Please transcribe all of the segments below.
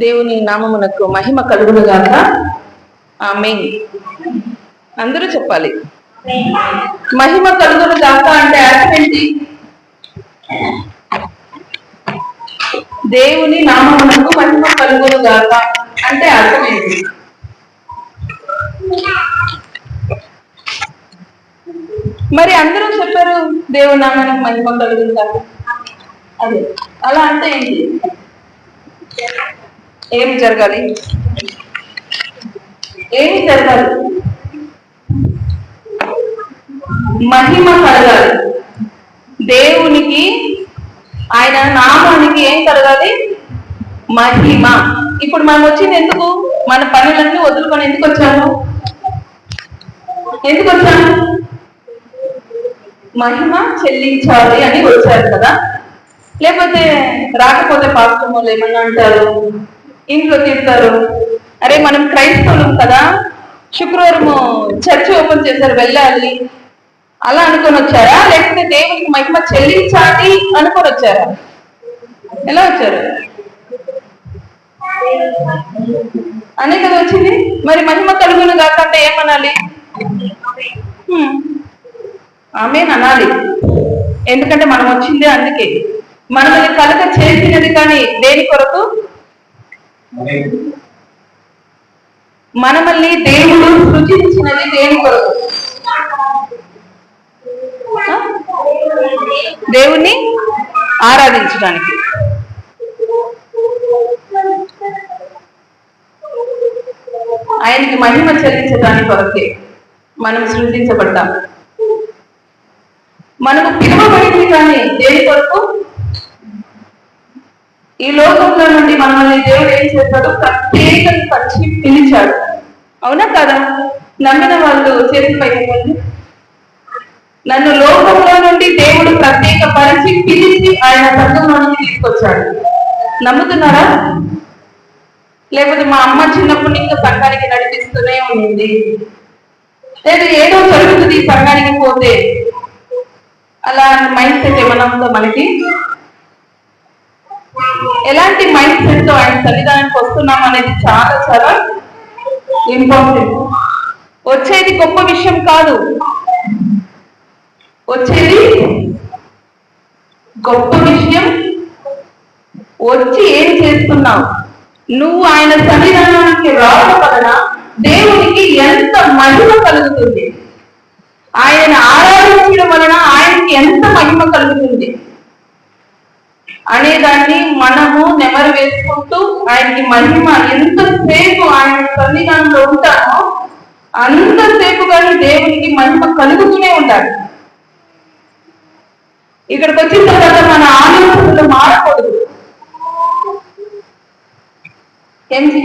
దేవుని నామమునకు మహిమ కలుగును గాక. ఆమేన్. అందరూ చెప్పాలి. మహిమ కలుగును గాక అంటే అర్థం ఏంటి? దేవుని నామమునకు మహిమ కలుగును గాక అంటే అర్థం ఏంటి? మరి అందరూ చెప్పారు దేవుని నామానికి మహిమ కలుగును గాక. అదే అలా అంటే ఏంటి? ఏమి జరగాలి? ఏమి జరగాలి? మహిమ కలగాలి. దేవునికి, ఆయన నామానికి ఏం కలగాలి? మహిమ. ఇప్పుడు మనం వచ్చింది ఎందుకు? మన పనులన్నీ వదులుకొని ఎందుకు వచ్చాము? ఎందుకు వచ్చాము? మహిమ చెల్లించాలి అని వచ్చారు కదా. లేకపోతే రాకపోతే పాస్టర్లు ఏమన్నా అంటారు, ఇంట్లో తిడతారు. అరే మనం క్రైస్తవులం కదా, శుక్రవారము చర్చ్ ఓపెన్ చేశారు వెళ్ళాలి అలా అనుకొని వచ్చారా? లేకపోతే దేవునికి మహిమ చెల్లించాలి అనుకొని వచ్చారా? ఎలా వచ్చారు? అనే కదా వచ్చింది. మరి మహిమ కలుగును గాక అంటే ఏమనాలి? ఆమేన్ అనాలి. ఎందుకంటే మనం వచ్చిందే అందుకే. మనల్ని కలగ చేసినది కానీ దేని కొరకు? మనల్ని దేవుడు సృజించినది దేని కొరకు? దేవుణ్ణి ఆరాధించడానికి. ఆయనకి మహిమ చెల్లించడానికి కొరకే మనం సృజించబడ్డాం. మనకు పిలువబడింది కానీ దేని కొరకు? ఈ లోకంలో నుండి మనల్ని దేవుడు ఏం చేశాడు? ప్రత్యేకంగా పరిచి పిలిచాడు. అవునా కదా? నమ్మిన వాళ్ళు చేతులు పైకి. నన్ను లోకంలో నుండి దేవుడు ప్రత్యేక పరిచి పిలిచి ఆయన సంఘంలో నుండి తీసుకొచ్చాడు. నమ్ముతున్నారా? లేకపోతే మా అమ్మ చిన్నప్పటి నుంచి సంఘానికి నడిపిస్తూనే ఉంది, లేదా ఏదో జరుగుతుంది సంఘానికి పోతే, అలా మైండ్ సెట్ ఏమన్నా ఉందో మనకి? ఎలాంటి మైండ్ సెట్ తో ఆయన సన్నిధానానికి వస్తున్నాం అనేది చాలా చాలా ఇంపార్టెంట్. వచ్చేది గొప్ప విషయం కాదు, వచ్చేది గొప్ప విషయం వచ్చి ఏం చేస్తున్నావు నువ్వు. ఆయన సన్నిధానానికి రావడం వలన దేవునికి ఎంత మహిమ కలుగుతుంది, ఆయన ఆరాధించడం వలన ఆయనకి ఎంత మహిమ కలుగుతుంది అనేదాన్ని మనము నెమరు వేసుకుంటూ ఆయనకి మహిమ ఎంతసేపు ఆయన సన్నిధానంలో ఉంటామో అంతసేపు కానీ దేవునికి మహిమ కలుగుతూనే ఉండాలి. ఇక్కడికి వచ్చిన తర్వాత మన ఆలోచనలు మారకూడదు. ఏంటి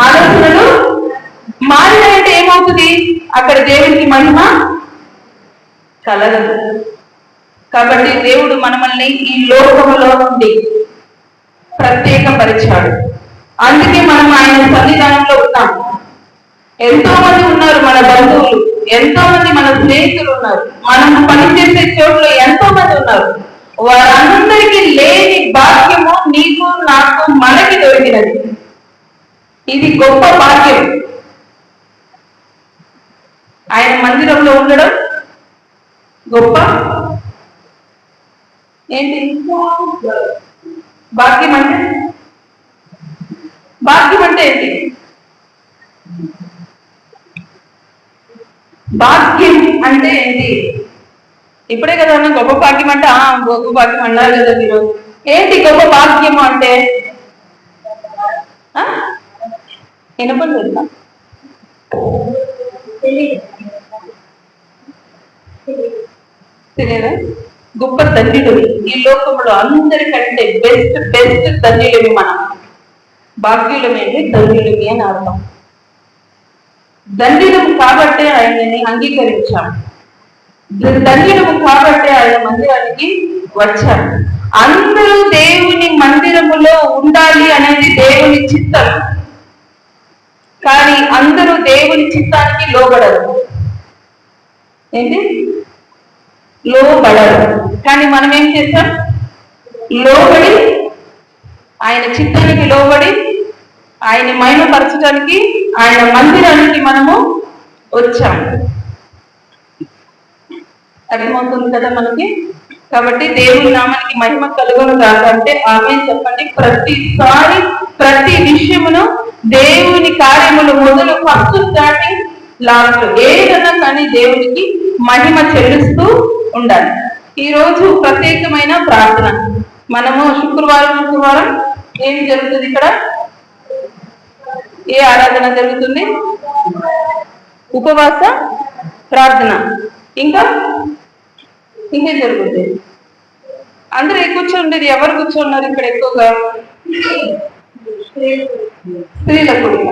ఆలోచనలు మారినాయంటే ఏమవుతుంది? అక్కడ దేవునికి మహిమ కలగదు. కాబట్టి దేవుడు మనల్ని ఈ లోకములో నుండి ప్రత్యేకపరిచాడు. అందుకే మనం ఆయన సన్నిధానంలో ఉన్నాం. ఎంతో మంది ఉన్నారు మన బంధువులు, ఎంతో మంది మన స్నేహితులు ఉన్నారు, మనం పనిచేసే చోట్ల ఎంతో మంది ఉన్నారు. వారందరికీ లేని భాగ్యము నీకు నాకు మనకి దొరికినది. ఇది గొప్ప భాగ్యం. ఆయన మందిరంలో ఉండడం గొప్ప ఏంటి? భాగ్యం అంటే ఏంటి? భాగ్యం అంటే ఏంటి? ఇప్పుడే కదా గొప్ప భాగ్యం అంటే గొప్ప భాగ్యం అన్నారు కదా మీరు. ఏంటి గొప్ప భాగ్యము అంటే? వినపడలేదా? తెలియదా? గొప్ప ధన్యులు. ఈ లోకంలో అందరికంటే బెస్ట్ ధన్యులమి మనం. భాగ్యులమేంటి? ధన్యులమి అని అర్థం. ధన్యులము కాబట్టే ఆయనని అంగీకరించాము, ధన్యులము కాబట్టే ఆయన మందిరానికి వచ్చాము. అందరూ దేవుని మందిరములో ఉండాలి అనేది దేవుని చిత్తం. కానీ అందరూ దేవుని చిత్తానికి లోబడరు. ఏంటి? లోబడరు. కానీ మనం ఏం చేస్తాం? లోబడి ఆయన చిత్తానికి లోబడి ఆయన మహిమపరచడానికి ఆయన మందిరానికి మనము వచ్చాము. అర్థమవుతుంది కదా మనకి? కాబట్టి దేవుని నామానికి మహిమ కలుగును కాక అంటే ఆమె చెప్పండి. ప్రతిసారి ప్రతి విషయమును దేవుని కార్యములు మొదలు ఫస్ట్ స్టార్టింగ్ లాస్ట్ ఏదైనా కానీ దేవునికి మహిమ చెల్లిస్తూ ఉండాలి. ఈ రోజు ప్రత్యేకమైన ప్రార్థన. మనము శుక్రవారం ఏం జరుగుతుంది ఇక్కడ? ఏ ఆరాధన జరుగుతుంది? ఉపవాస ప్రార్థన. ఇంకా ఇంకేం జరుగుతుంది? అందరూ కూర్చోండేది ఎవరు కూర్చోన్నారు ఇక్కడ ఎక్కువగా? స్త్రీల కూడిక.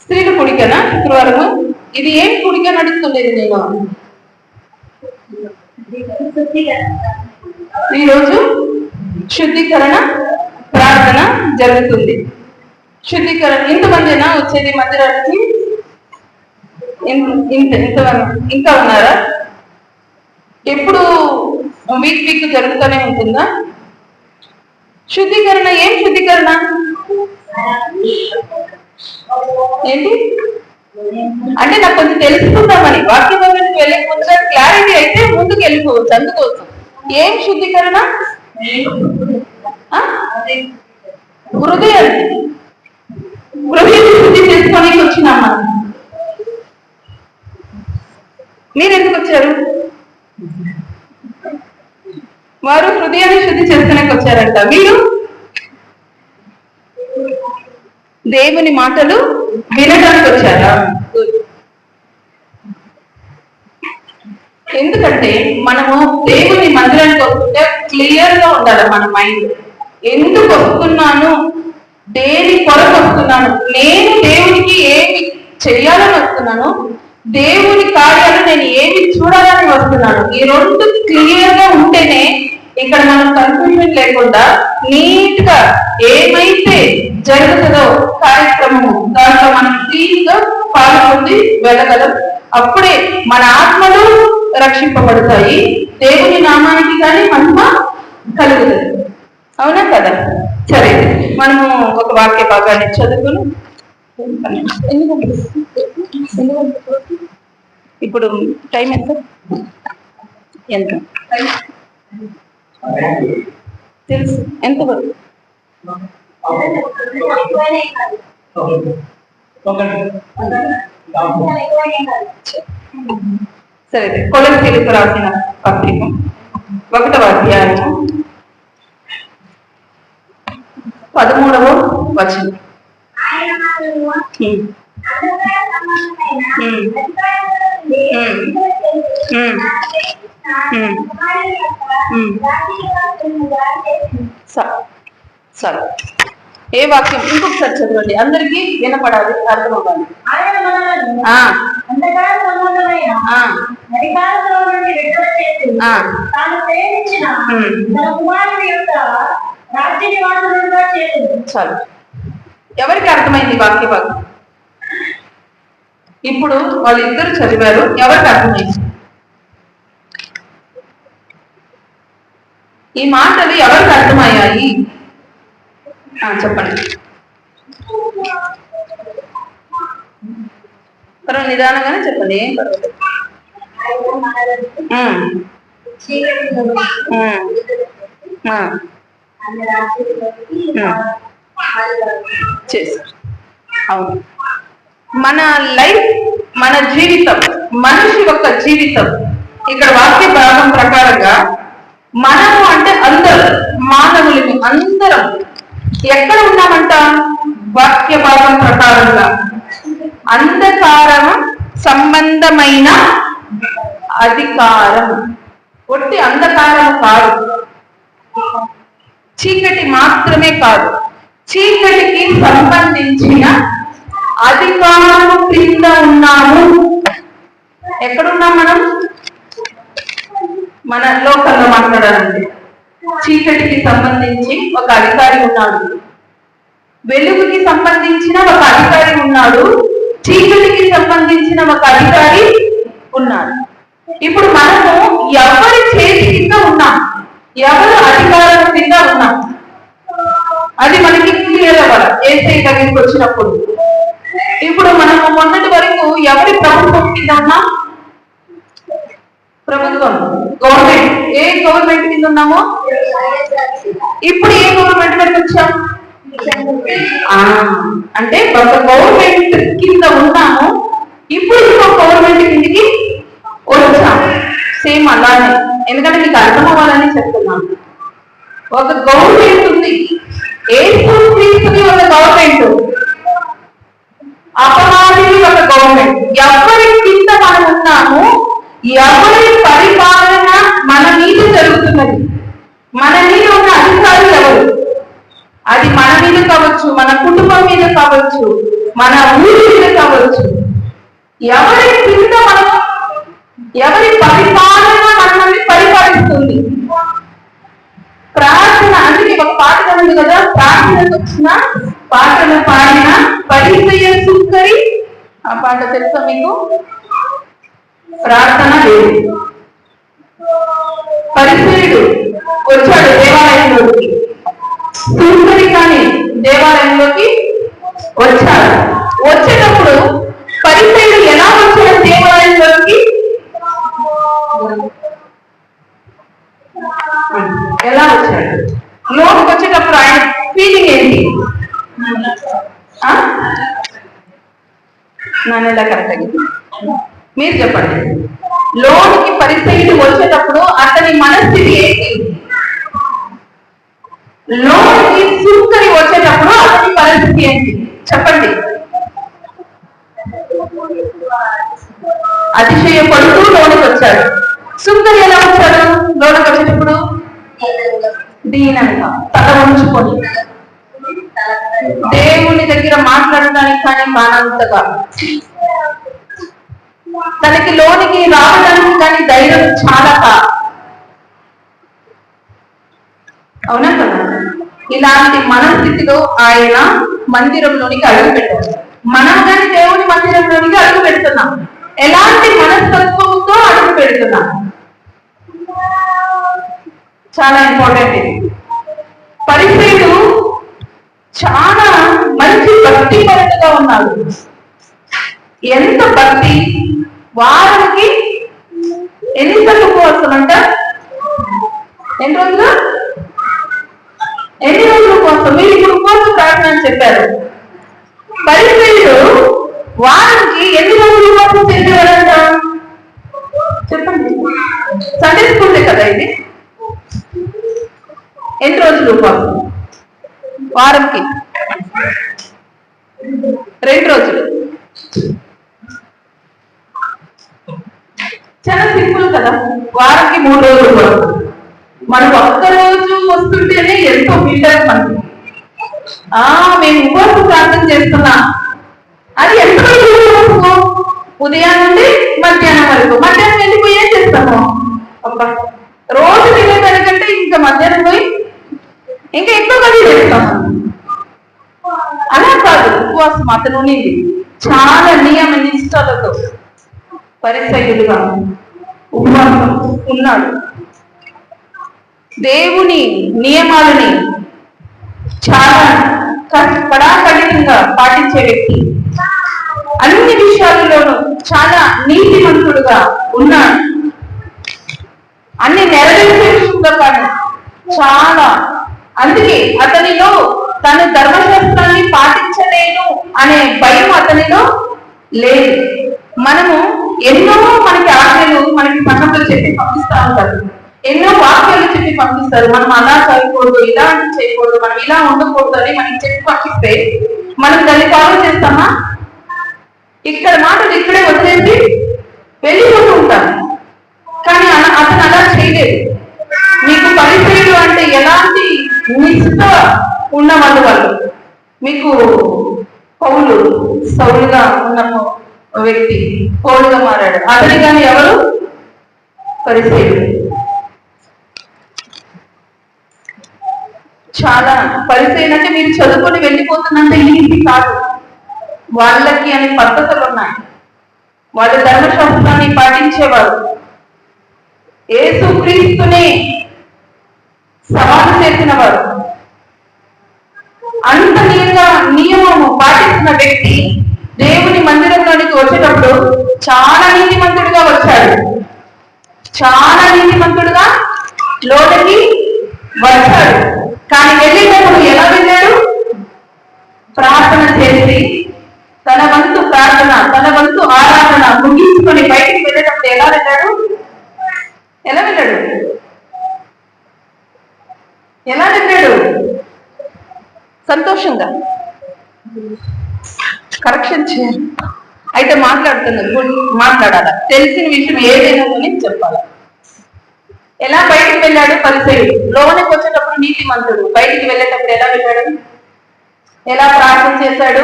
స్త్రీల కూడికనా శుక్రవారము? ఇది ఏం కూడిక నడుస్తుండేది? నేను ఈరోజు శుద్ధీకరణ ప్రార్థన జరుగుతుంది. శుద్ధీకరణ ఇంతమందినా వచ్చేది మందిరానికి? ఇంకా ఉన్నారా? ఎప్పుడు వీక్ జరుగుతూనే ఉంటుందా శుద్ధీకరణ? ఏం శుద్ధీకరణ ఏంటి అంటే నాకు కొంచెం తెలుసుకుందామని. వాక్యం దగ్గరికి వెళ్ళే ముందుగా క్లారిటీ అయితే ముందుకు వెళ్ళిపోవచ్చు. అందుకోసం ఏం శుద్ధీకరణ? హృదయం శుద్ధి చేసుకోవడానికి వచ్చినామా? మీరు ఎందుకు వచ్చారు? వారు హృదయాన్ని శుద్ధి చేసుకోవడానికి వచ్చారంట. మీరు దేవుని మాటలు వినడానికి వచ్చారా? ఎందుకంటే మనము దేవుని మందిరానికి వస్తుంటే క్లియర్ గా ఉండాలి మన మైండ్. ఎందుకు వస్తున్నాను, దేని కొరకు వస్తున్నాను, నేను దేవునికి ఏమి చెయ్యాలని వస్తున్నాను, దేవుని కార్యాలు నేను ఏమి చూడాలని వస్తున్నాను, ఈ రెండు క్లియర్ గా ఉంటేనే ఇక్కడ మనం కన్ఫ్యూజన్ లేకుండా నీట్ గా ఏమైతే జరుగుతుందో కార్యక్రమము దాంట్లో మనం క్లీన్ గా పాల్గొని వెళ్ళగలం. అప్పుడే మన ఆత్మలు రక్షింపబడతాయి, దేవుని నామానికి కానీ మహిమ కలుగుతుంది. అవునా కదా? సరే, మనము ఒక వాక్య భాగాన్ని చదువుకుని ఇప్పుడు టైం ఎంత తెలుసు? ఎంత వరకు? సరే, కొలస్సీలకు రాసిన పత్రిక 1వ అధ్యాయము 13వ వచనం. సరే, ఏ వాక్యం? ఇంకొకసారి చదవండి, అందరికీ వినపడాలి, అర్థం అవ్వాలి. చాలు. ఎవరికి అర్థమైంది వాక్య భాగం? ఇప్పుడు వాళ్ళిద్దరు చదివారు, ఎవరికి అర్థమైంది? ఈ మాటలు ఎవరికి అర్థమయ్యాయి? చెప్పండి. పర్వాలేదు, నిదానంగానే చెప్పండి, ఏం పర్వాలేదు. చేశారు. అవును, మన లైఫ్, మన జీవితం, మనిషి యొక్క జీవితం ఇక్కడ వాక్య భాగం ప్రకారంగా మనము అంటే అందరం మానవులకి అందరం ఎక్కడ ఉన్నామంట? వాక్య భాగం ప్రకారంగా అంధకారం సంబంధమైన అధికారం. ఒట్టి అంధకారం కాదు, చీకటి మాత్రమే కాదు, చీకటికి సంబంధించిన అధికారము క్రింద ఉన్నాము. ఎక్కడున్నాం మనం? మన లోకంలో మాట్లాడాలంటే చీకటికి సంబంధించి ఒక అధికారి ఉన్నాడు, వెలుగుకి సంబంధించిన ఒక అధికారి ఉన్నాడు, చీకటికి సంబంధించిన ఒక అధికారి ఉన్నాడు. ఇప్పుడు మనము ఎవరి చేతి కింద ఉన్నాం? ఎవరు అధికారి దగ్గరికి వచ్చినప్పుడు. ఇప్పుడు మనము మొన్నటి వరకు ఎవరి ప్రభుత్వం కింద ఉన్నాం? ప్రభుత్వం, గవర్నమెంట్. ఏ గవర్నమెంట్ కింద ఉన్నామో ఇప్పుడు ఏ గవర్నమెంట్ వరకు వచ్చాం? అంటే ఒక గవర్నమెంట్ కింద ఉన్నాము, ఇప్పుడు ఇంకో గవర్నమెంట్ కిందికి వచ్చాం. సేమ్ అలానే, ఎందుకంటే మీకు అర్థం అవ్వాలని చెప్తున్నాను. ఒక గవర్నమెంట్ ఉంది, యేసుక్రీస్తుని ఒక గవర్నమెంట్, అపవాదిని ఒక గవర్నమెంట్. ఎవరి కింద మనం ఉన్నాము, ఎవరి పరిపాలన మన మీద జరుగుతున్నది, మన మీద ఉన్న అధికారులు ఎవరు? అది మన మీద కావచ్చు, మన కుటుంబం మీద కావచ్చు, మన ఊరి మీద కావచ్చు. ఎవరి కింద మనం, ఎవరి పరిపాలన మనల్ని పరిపాలిస్తుంది? ప్రార్థన. అందుకే ఒక పాట ఉంది కదా, ప్రార్థనకు వచ్చిన పాటలు పాడిన పరిచయ సుంకరి. ఆ పాట తెలుసా మీకు? ప్రార్థన లేదు. పరిచయుడు వచ్చాడు దేవాలయంలోకి, సుంకరి కానీ దేవాలయంలోకి వచ్చాడు. వచ్చేటప్పుడు పరిచయుడు ఎలా వచ్చాడు దేవాలయంలోకి? ఎలా వచ్చాడు? లోనికి వచ్చేటప్పుడు ఆయన ఫీలింగ్ ఏంటి? నాన్నెలా కరెక్ట్ అయింది, మీరు చెప్పండి. లోనికి పరిచయుడు వచ్చేటప్పుడు అతని మనస్థితి ఏంటి? లోనికి సుంకరి వచ్చేటప్పుడు అతని పరిస్థితి ఏంటి చెప్పండి? అతిశయపడుతూ లోనికి వచ్చాడు. సుంకరి ఎలా వచ్చాడు లోనికి వచ్చేటప్పుడు? దీనంగా తల ఉంచుకొని, దేవుని దగ్గర మాట్లాడడానికి కానీ కానంతగా, తనకి లోనికి రావడానికి కానీ ధైర్యం చాలా అవునా కదా? ఇలాంటి మనస్థితిలో ఆయన మందిరంలోనికి అడుగు పెట్టారు. మనం కానీ దేవుని మందిరంలోనికి అడుగు పెడుతున్నాం. ఎలాంటి మనస్తత్వంతో అడుగు పెడుతున్నాం? చాలా ఇంపార్టెంట్ ఇది. పరిచయుడు చాలా మంచి భక్తి పరుడుగా ఉన్నాడు. ఎంత భక్తి! వారానికి ఎన్ని సార్లు ఉపవాసం అంట? ఎన్ని రోజులు ఉపవాసం? మీరు ఇప్పుడు ఉపవాసం ప్రార్థన అని చెప్పారు. పరిచయుడు వారానికి ఎన్ని రోజులు ఉపవాసం చేసేవారంట చెప్పండి? సండే స్కూల్ కదా ఇది. ఎన్ని రోజులు ఉపవాసం? వారంకి 2 రోజులు. చాలా సింపుల్ కదా. వారానికి 3 రోజులు కూడా మనం ఒక్కరోజు వస్తుంటేనే ఎంతో ఫీల్టర్ మనకి. మేము ఉపవాసం ప్రార్థన చేస్తున్నాం. అది ఎంత రోజులు? ఉదయం నుండి మధ్యాహ్నం వరకు. మధ్యాహ్నం వెళ్ళిపోయి ఏం చేస్తాము? అబ్బా, రోజు తినేదానికంటే ఇంకా మధ్యాహ్నం పోయి ఇంకా ఎక్కువ కలిగి చేస్తాము. అలా కాదు, ఉపవాసం అతను చాలా నియమ నిష్ఠలతో పరిచయుడుగా ఉపవాసం ఉన్నాడు. దేవుని నియమాలని చాలా కడాకడితంగా పాటించే వ్యక్తి. అన్ని విషయాలలోనూ చాలా నీతిమంతుడుగా ఉన్నాడు. అన్ని నెరవేర్చే విషయంలో కానీ చాలా. అందుకే అతనిలో తను ధర్మశాస్త్రాన్ని పాటించలేను అనే భయం అతనిలో లేదు. మనము ఎన్నో మనకి ఆజ్ఞలు మనకి సంఘంలో చెప్పి పంపిస్తా ఉంటారు. ఎన్నో వాక్యాలు చెప్పి పంపిస్తారు. మనం అలా చేయకూడదు, ఇలాంటి చేయకూడదు, మనం ఇలా ఉండకూడదు అని మనకి చెప్పి పంపిస్తే మనం దాన్ని ఫాలో చేస్తామా? ఇక్కడ మాటలు ఇక్కడే వదిలేసి వెళ్ళిపోతూ ఉంటాం. కానీ అతను అలా చేయలేదు. మీకు పరిచయులు అంటే ఎలాంటి నిష్ఠ ఉన్నవాళ్ళు వాళ్ళు. మీకు పౌలు సౌలుగా ఉన్న వ్యక్తి పౌలుగా మారాడు. అతని కానీ ఎవరు? పరిచయుడు. చాలా పరిచయం అంటే మీరు చదువుకొని వెళ్ళిపోతున్నంత ఈజీ కాదు. వాళ్ళకి అనే పద్ధతులు ఉన్నాయి. వాళ్ళ ధర్మశాస్త్రాన్ని పాటించేవారు. యేసుక్రీస్తుని సవాలు చేసిన వారు. అంత నియమము పాటిస్తున్న వ్యక్తి దేవుని మందిరంలోనికి వచ్చేటప్పుడు చాలా నీతిమంతుడిగా వచ్చాడు. చాలా నీతిమంతుడుగా లోనికి వచ్చాడు. కానీ వెళ్ళేటప్పుడు ఎలా వెళ్ళాడు? ప్రార్థన చేసి తన వంతు ప్రార్థన, తన వంతు ఆరాధన ముగించుకొని బయటికి వెళ్ళేటప్పుడు ఎలా వెళ్ళాడు? ఎలా వెళ్ళాడు? ఎలా వెళ్ళాడు? సంతోషంగా. కరెక్షన్ చేయాలి. అయితే మాట్లాడాలా, తెలిసిన విషయం ఏదైనా కానీ చెప్పాలా. ఎలా బయటికి వెళ్ళాడు? పరిసయుడు. లోనికి వచ్చేటప్పుడు నీతిమంతుడు, బయటికి వెళ్ళేటప్పుడు ఎలా వెళ్ళాడు? ఎలా ప్రార్థన చేశాడు?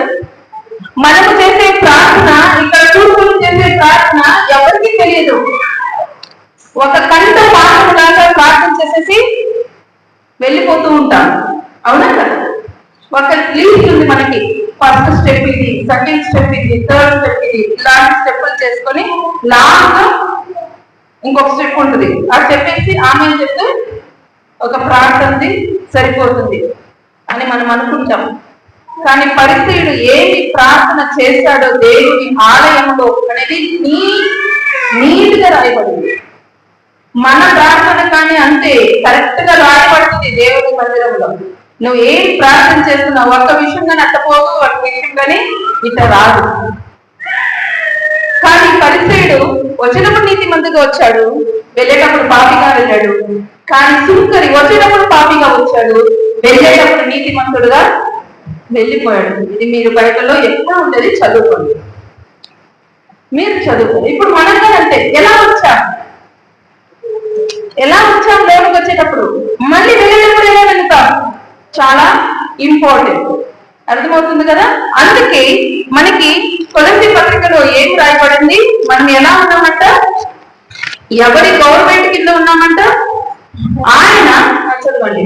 మనము చేసే ప్రార్థన, ఇక్కడ చూసుకుని చేసే ప్రార్థన ఎవరికి తెలియదు. ఒక కంట పాఠంలాగా ప్రార్థన చేసేసి వెళ్ళిపోతూ ఉంటాం. అవునా కదా? ఒక లిస్ట్ ఉంది మనకి. ఫస్ట్ స్టెప్ ఇది, సెకండ్ స్టెప్ ఇది, థర్డ్ స్టెప్ ఇది, ఇలాంటి స్టెప్పులు చేసుకొని లాస్ట్ ఇంకొక స్టెప్ ఉంటుంది. ఆ చెప్పేసి ఆమె చెప్తే ఒక ప్రార్థనది సరిపోతుంది అని మనం అనుకుంటాం. కానీ పరిసయుడు ఏమి ప్రార్థన చేశాడో దేవుని ఆలయంలో అనేది నీట్గా రాయబడింది. మన ప్రార్థన కానీ అంతే కరెక్ట్ గా రాయబడుతుంది దేవుని మందిరంలో. నువ్వు ఏం ప్రార్థన చేస్తున్నావు, ఒక్క విషయంగా నట్టపోదు, ఒక్క విషయంగానే ఇట రాదు. కానీ పరిసయుడు వచ్చినప్పుడు నీతిమంతుగా వచ్చాడు, వెళ్ళేటప్పుడు పాపిగా వెళ్ళాడు. కానీ సుంకరి వచ్చేటప్పుడు పాపిగా వచ్చాడు, వెళ్ళేటప్పుడు నీతిమంతుడుగా వెళ్ళిపోయాడు. ఇది మీరు బయటలో ఎక్కడ ఉండేది చదువుకోండి, మీరు చదువుకోండి. ఇప్పుడు మనమే అంతే. ఎలా వచ్చాం లోనికి వచ్చేటప్పుడు, మళ్ళీ వెళ్ళేటప్పుడు ఎలా వెళ్తాం? చాలా ఇంపార్టెంట్. అర్థమవుతుంది కదా? అందుకే మనకి కొలసి పత్రికలో ఏం రాయబడింది? మనం ఎలా ఉన్నామంట? ఎవరి గవర్నమెంట్ కింద ఉన్నామంట? ఆయన చదవండి.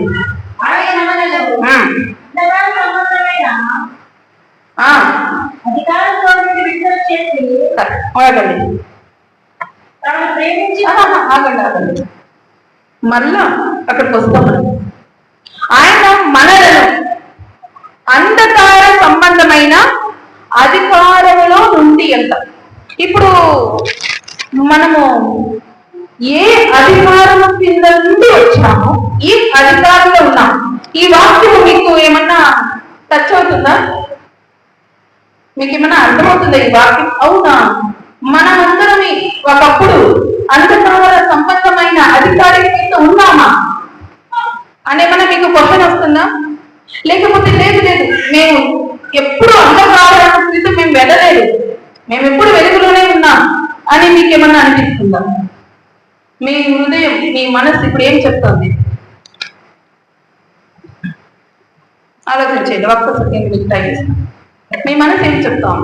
ఆగండి, మళ్ళా అక్కడికి వస్తాం. ఆయన మనలను అంధకార సంబంధమైన అధికారంలో నుండి ఎంత. ఇప్పుడు మనము ఏ అధికారం కింద నుండి వచ్చామో ఈ అధికారంలో ఉన్నాం. ఈ వాక్యం మీకు ఏమన్నా టచ్ అవుతుందా? మీకు ఏమన్నా అర్థమవుతుందా ఈ వాక్యం? అవునా? మనమందరం ఒకప్పుడు అంధకార సంబంధమైన అధికారి కింద ఉన్నామా అనేమన్నా మీకు క్వశ్చన్ వస్తుందా? లేకపోతే లేదు మేము ఎప్పుడు అంధకారం క్రితం మేము వెళ్ళలేదు, మేము ఎప్పుడు వెలుగులోనే ఉన్నాం అని మీకేమన్నా అనిపిస్తుందా? మీ హృదయం, మీ మనసు ఇప్పుడు ఏం చెప్తుంది? ఆలోచించండి. ఒక్క సెకండ్ మీకు టైం ఇస్తాను. మీ మనసు ఏం చెప్తాం?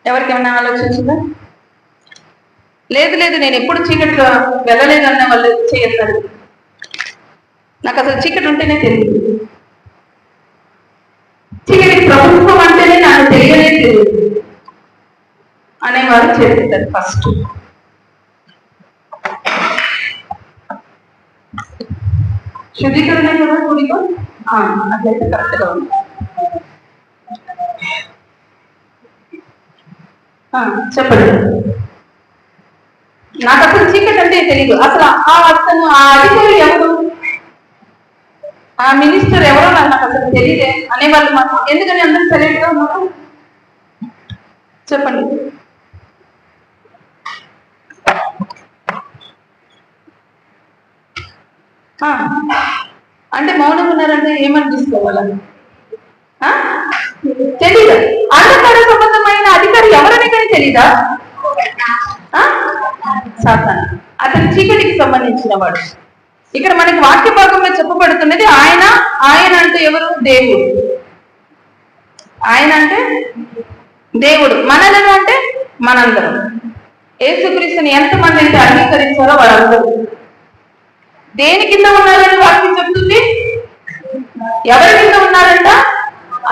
ఎవరికేమన్నా ఆలోచించిందా? లేదు నేను ఎప్పుడు చీకటిగా వెళ్ళలేదన్న వాళ్ళు చేస్తారు. నాకు అసలు చీకటి ఉంటేనే తెలియదు, చీకటి ప్రభుత్వం అంటేనే నాకు తెలియదు అనేవారు చేస్తారు. ఫస్ట్ శుద్ధీకరణ కదా గుడికో, అట్లయితే కరెక్ట్గా ఉంది. చెప్పండి. నాకు అసలు చీకటి అంటే తెలియదు. అసలు అతను ఆ అధికారి ఎవరు, ఆ మినిస్టర్ ఎవరో నాకు అసలు తెలియదే అనేవాళ్ళు మాత్రం ఎందుకని అందరూ సైలెంట్ గా ఉన్నారు? చెప్పండి. అంటే మౌనంగా ఉన్నారంటే ఏమని తీసుకోవాలా? తెలీదా? అంధకార సంబంధమైన అధికారి ఎవరని కానీ తెలీదా? సాతాను. అతని చీకటికి సంబంధించిన వాడు. ఇక్కడ మనకి వాక్య భాగంలో చెప్పబడుతున్నది ఆయన అంటే ఎవరు? దేవుడు. ఆయన అంటే దేవుడు. మనలను అంటే మనందరం. యేసుక్రీస్తుని ఎంతమంది అయితే అంగీకరించారో వాళ్ళందరూ దేని కింద ఉన్నారని వాక్యం చెప్తుంది? ఎవరి కింద ఉన్నారంట?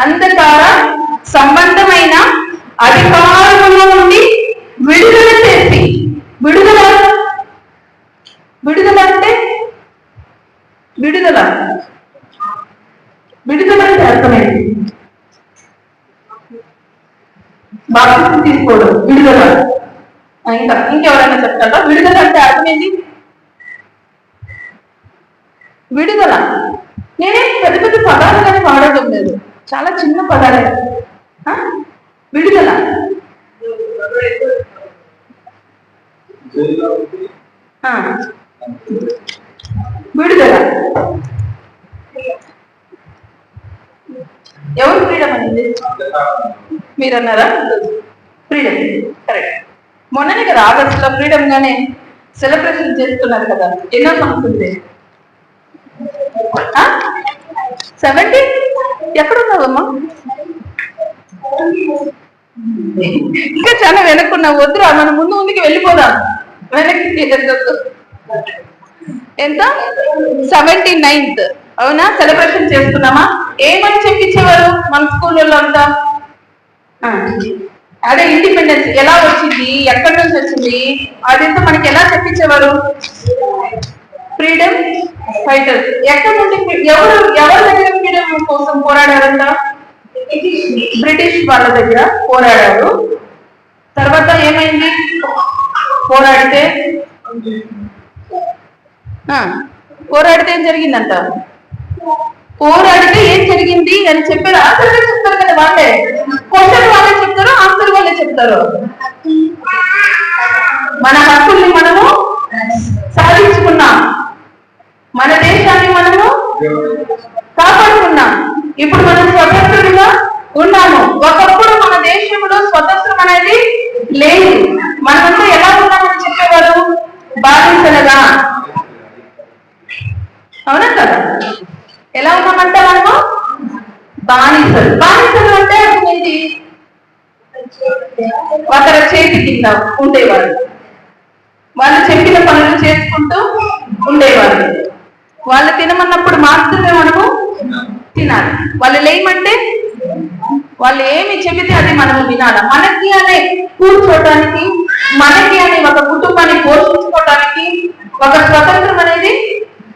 అంధకార సంబంధమైన విడుదల. విడుదల అంటే అర్థమైంది. బాప్తిసం తీసుకోవడం విడుదల. ఇంకెవరైనా చెప్తారా విడుదల అంటే అర్థమైంది? విడుదల. నేనే పెద్ద పెద్ద పదాలు కానీ వాడటం లేదు, చాలా చిన్న పదాలే. విడుదల. విడుదల. ఎవరు ఫ్రీడమ్ అనేది మీరు అన్నారా? Freedom correct. మొన్ననే కదా ఆగస్టులో ఫ్రీడమ్ గానే సెలబ్రేషన్ చేస్తున్నారు కదా. ఎన్నో సంవత్సరం 70 ఎక్కడున్నావమ్మా? ఇంకా చాలా వెనక్కున్నా. వద్దురా, మనం ముందుకి వెళ్ళిపోదాం. వెనక్కి ఎంత 79th అవునా సెలబ్రేషన్ చేస్తున్నామా? ఏమని చెప్పించేవారు మన స్కూళ్ళలో అంతా? అదే ఇండిపెండెన్స్ ఎలా వచ్చింది, ఎక్కడి నుంచి వచ్చింది, అదంతా మనకి ఎలా చెప్పించేవారు? Freedom fighters. ఎక్కడి నుండి ఎవరి దగ్గర ఫ్రీడమ్ కోసం పోరాడారంట? బ్రిటిష్ వాళ్ళ దగ్గర పోరాడారు. తర్వాత ఏమైంది? పోరాడితే ఏం జరిగిందంట? పోరాడితే ఏం జరిగింది అని చెప్పారు. ఆన్సర్ చెప్తారు కదా వాళ్ళే. క్వశ్చన్ వాళ్ళే చెప్తారు, ఆన్సర్ వాళ్ళే చెప్తారు. మన హక్కుల్ని మనము సాధించుకున్నాం, మన దేశాన్ని మనము కాపాడుకున్నాం. ఇప్పుడు మనం స్వతంత్రులుగా ఉన్నాము. ఒకప్పుడు మన దేశంలో స్వతంత్రం అనేది లేదు. మనమంతా ఎలా ఉన్నామని చెప్పేవారు? బాధించలుగా. అవునా కదా? ఎలా ఉన్నామంట మనము? బానిసలు. బానిసలు అంటే ఏంటి? ఒకరి చేతి కింద ఉండేవారు. వాళ్ళు చెప్పిన పనులు చేసుకుంటూ ఉండేవారు. వాళ్ళు తినమన్నప్పుడు మాత్రమే మనము తినాలి. వాళ్ళు లేమంటే వాళ్ళు ఏమి చెబితే అది మనము వినాలి. మనకి అనే కూర్చోటానికి, మనకి అనే ఒక కుటుంబాన్ని పోషించుకోవటానికి ఒక స్వతంత్రం అనేది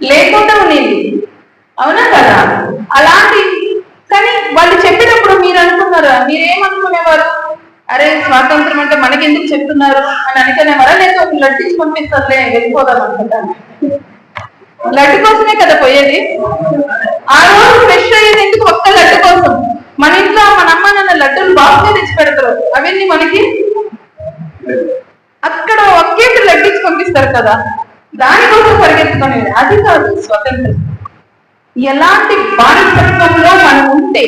లేకుండా ఉండేది. అవునా కదా? అలాంటి కానీ వాళ్ళు చెప్పినప్పుడు మీరు అనుకున్నారా? మీరేమనుకునేవారు? అరే స్వాతంత్రం అంటే మనకి ఎందుకు చెప్తున్నారు అని అనుకునేవారా? లేదా ఒక లడ్డు పంపిస్తారులే వెళ్ళిపోదాం అనుకుంటాను. లడ్డు కోసమే కదా పోయేది. ఆ రోజు ఫ్రెష్ అయ్యేది ఎందుకు? ఒక్క లడ్డు కోసం. మన ఇంట్లో మన అమ్మ నాన్న లడ్డూలు బాక్స్గా తెచ్చి పెడతారు. అవన్నీ మనకి అక్కడ ఒకేటి లడ్డించి పంపిస్తారు కదా, దానికోసం పరిగెత్తుకునేది. అది కాదు స్వతంత్రం. ఎలాంటి బానిసత్వంలో మనం ఉంటే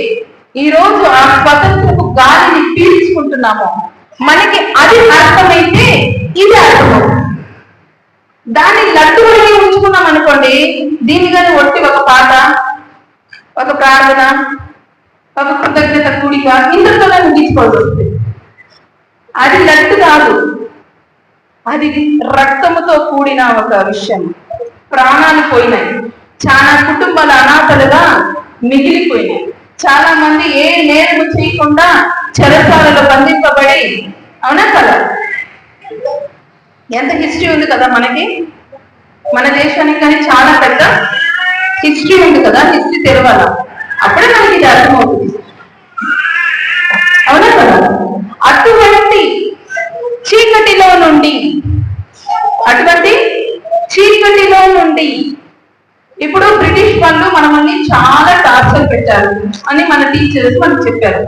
ఈ రోజు ఆ స్వతంత్రపు గాలిని పీల్చుకుంటున్నామో మనకి అది అర్థమైతే ఇది అర్థమవుతుంది. దాన్ని లడ్డు వరకు ఉంచుకున్నాం అనుకోండి, దీన్ని కానీ ఒట్టి ఒక పాట, ఒక ప్రార్థన, ఒక కృతజ్ఞత కూడిక ఇంతతోనే ముగించుకోవాల్సి వస్తుంది. అది లడ్డు కాదు, అది రక్తముతో కూడిన ఒక విషయం. ప్రాణాలు పోయినాయి. చాలా కుటుంబాల అనాథలుగా మిగిలిపోయినాయి. చాలా మంది ఏ నేరము చేయకుండా చెరసాలలో బంధింపబడి. అవునా కదా? ఎంత హిస్టరీ ఉంది కదా మనకి, మన దేశానికి కానీ చాలా పెద్ద హిస్టరీ ఉంది కదా. హిస్టరీ తెలవాల, అప్పుడే మనకి ఇది అర్థమవుతుంది. అవునా కదా? అటువంటి చీకటిలో నుండి ఇప్పుడు బ్రిటిష్ వాళ్ళు మనల్ని చాలా టార్చర్ పెట్టారు అని మన టీచర్స్ మనకు చెప్పారు.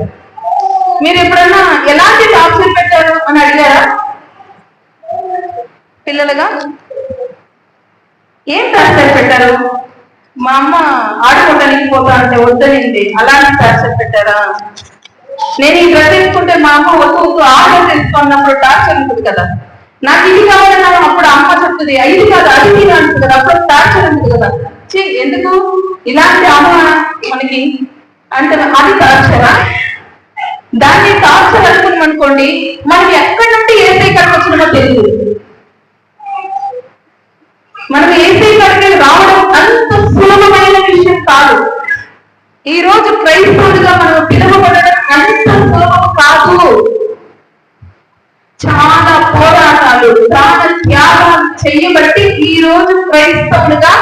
మీరు ఎప్పుడన్నా ఎలాంటి టార్చర్ పెట్టారు అని అడిగారా పిల్లలుగా? ఏం టార్చర్ పెట్టారు? మా అమ్మ ఆడుకోవడానికి పోతా అంటే వద్దనింది, అలాంటి టార్చర్ పెట్టారా? నేను ఈ డ్రెస్ వేసుకుంటే మా అమ్మ వద్దు ఆర్డర్ తెలుసుకున్నప్పుడు టార్చర్ ఉంటుంది కదా. నాకు ఇది కావాలన్నా అప్పుడు అమ్మ చెప్తుంది ఇది కాదు అది ఇది అంటుంది కదా, అప్పుడు టార్చర్ ఉంటుంది కదా. ఎందుకు ఇలాంటి అమ్మ మనకి అంటే అది టార్చరా? దాన్ని టార్చర్ అనుకున్నాం అనుకోండి, మనం ఎక్కడి నుండి ఏసై కడకు వచ్చినామో తెలియదు. మనం ఏసై కడకి రావడం అంత సులభమైన విషయం కాదు. ఈ రోజు క్రైస్తవులుగా మనం పిలువబడడం అంత సులభం కాదు. చాలా పోరాటాలు, ప్రాణ త్యాగాలు చేయబట్టి ఈ రోజు క్రైస్తవులుగా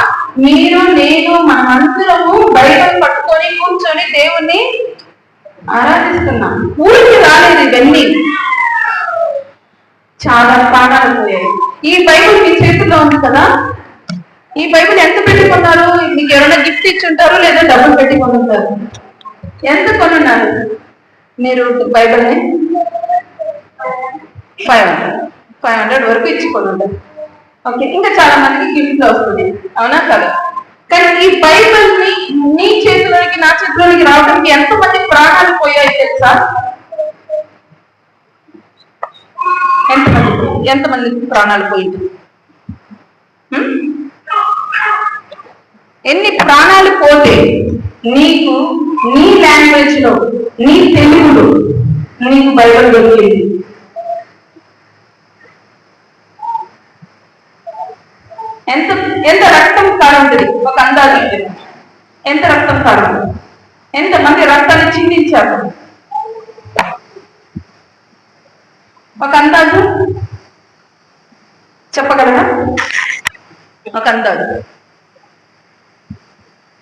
మీరు నేను మనమందరము బైబిల్ పట్టుకొని కూర్చొని దేవుణ్ణి ఆరాధిస్తున్నాం. ఊరికి రాలేదు ఇవన్నీ, చాలా ప్రాణాలు పోయాయి. ఈ బైబిల్ మీ చేతిలో ఉంది కదా, ఈ బైబిల్ ఎంత పెట్టుకున్నారు? మీకు ఎవరైనా గిఫ్ట్ ఇచ్చి ఉంటారు లేదా డబ్బులు పెట్టుకొని ఉంటారు? ఎంత కొనున్నారు మీరు బైబిల్ని? 500 వరకు ఇచ్చుకొని ఉంటారు. ఓకే, ఇంకా చాలా మందికి గిఫ్ట్ వస్తుంది, అవునా కదా? కానీ ఈ బైబిల్ ని నీ చేతిలోనికి నా చేతిలోనికి రావడానికి ఎంతమంది ప్రాణాలు పోయాయి తెలుసా? ఎంతమంది ప్రాణాలు పోయింది? ఎన్ని ప్రాణాలు పోతే నీకు నీ లాంగ్వేజ్ లో, నీ తెలుగులో నీకు బైబిల్ దొరికింది? ఎంత ఎంత రక్తం కారుంటుంది ఒక అందాజు? ఎంత రక్తం కారుంటుంది? ఎంతమంది రక్తాన్ని చిందించారు ఒక అందాజు చెప్పగలరా? ఒక అందాజు.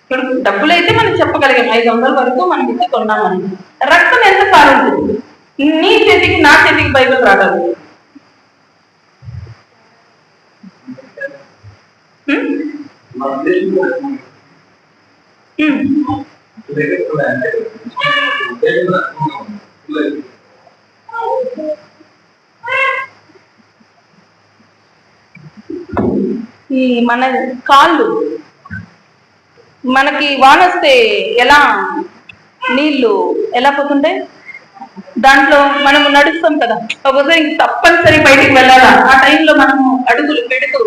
ఇప్పుడు డబ్బులైతే మనం చెప్పగలిగాం, 500 వరకు మనం ఇచ్చి కొన్నామని. రక్తం ఎంత కారుంటుంది? నీ చేతికి నా చేతికి బైబిల్ రాగలదు. ఈ మన కాళ్ళు, మనకి వానొస్తే ఎలా నీళ్లు ఎలా పోతుంటాయి, దాంట్లో మనము నడుస్తాం కదా, ఒకసారి తప్పనిసరి బయటికి వెళ్ళాలా, ఆ టైంలో మనము అడుగులు పెడుతూ